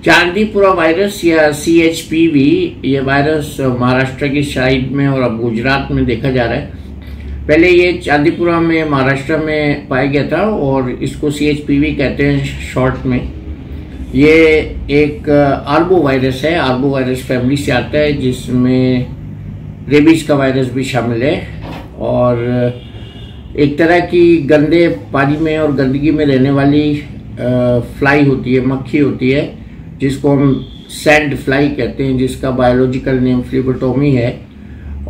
Chandipura virus या CHPV ये virus Maharashtra की साइड में और अब गुजरात में देखा जा रहा है। पहले ये चांदीपुरा में महाराष्ट्र में पाया गया था और इसको CHPV कहते हैं शॉर्ट में। ये एक आर्बो वायरस है, आर्बो वायरस फैमिली से आता है जिसमें रेबीज का वायरस भी शामिल है और एक तरह की गंदे पानी में और गंदगी में रहने वाली फ्लाई होती है, मक्खी होती है जिसको हम सैंड फ्लाई कहते हैं, जिसका बायोलॉजिकल नेम फ्लीबोटोमी है।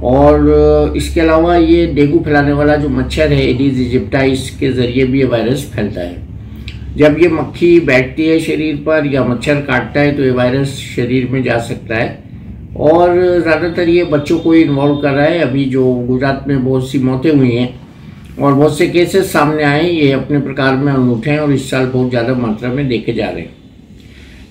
और इसके अलावा ये डेंगू फैलाने वाला जो मच्छर है एडिस इजिप्टाई, इसके ज़रिए भी ये वायरस फैलता है। जब ये मक्खी बैठती है शरीर पर या मच्छर काटता है तो ये वायरस शरीर में जा सकता है और ज़्यादातर ये बच्चों को इन्वॉल्व कर रहा है। अभी जो गुजरात में बहुत सी मौतें हुई हैं और बहुत से केसेस सामने आए, ये अपने प्रकार में अनूठे हैं और इस साल बहुत ज़्यादा मात्रा में देखे जा रहे हैं।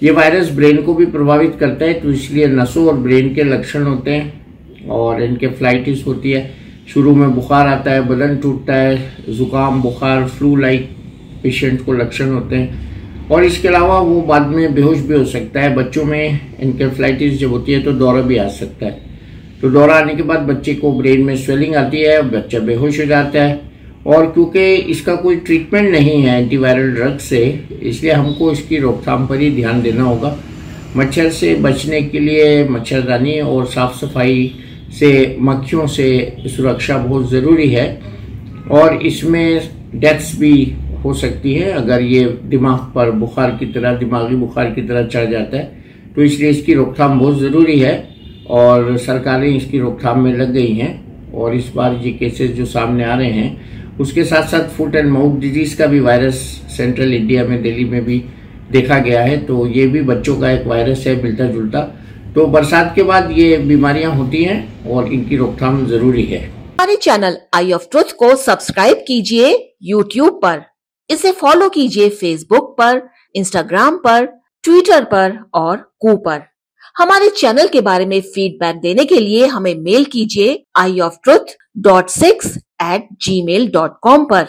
ये वायरस ब्रेन को भी प्रभावित करता है, तो इसलिए नसों और ब्रेन के लक्षण होते हैं और इनकेफ्लाइटिस होती है। शुरू में बुखार आता है, बदन टूटता है, जुकाम, बुखार, फ्लू लाइक पेशेंट को लक्षण होते हैं और इसके अलावा वो बाद में बेहोश भी हो सकता है। बच्चों में इनकेफ्लाइटिस जब होती है तो दौरा भी आ सकता है। तो दौरा आने के बाद बच्चे को ब्रेन में स्वेलिंग आती है, बच्चा बेहोश हो जाता है और क्योंकि इसका कोई ट्रीटमेंट नहीं है एंटीवायरल ड्रग से, इसलिए हमको इसकी रोकथाम पर ही ध्यान देना होगा। मच्छर से बचने के लिए मच्छरदानी और साफ सफाई से, मक्खियों से सुरक्षा बहुत ज़रूरी है और इसमें डेथ्स भी हो सकती है अगर ये दिमाग पर बुखार की तरह, दिमागी बुखार की तरह चढ़ जाता है। तो इसलिए इसकी रोकथाम बहुत ज़रूरी है और सरकारें इसकी रोकथाम में लग गई हैं और इस बार ये केसेस जो सामने आ रहे हैं उसके साथ साथ फुट एंड माउथ डिजीज का भी वायरस सेंट्रल इंडिया में, दिल्ली में भी देखा गया है। तो ये भी बच्चों का एक वायरस है मिलता जुलता। तो बरसात के बाद ये बीमारियां होती हैं और इनकी रोकथाम जरूरी है। हमारे चैनल आई ऑफ ट्रुथ को सब्सक्राइब कीजिए YouTube पर, इसे फॉलो कीजिए Facebook पर, Instagram पर, Twitter पर और कू पर। हमारे चैनल के बारे में फीडबैक देने के लिए हमें मेल कीजिए ioftruth.6@gmail.com पर।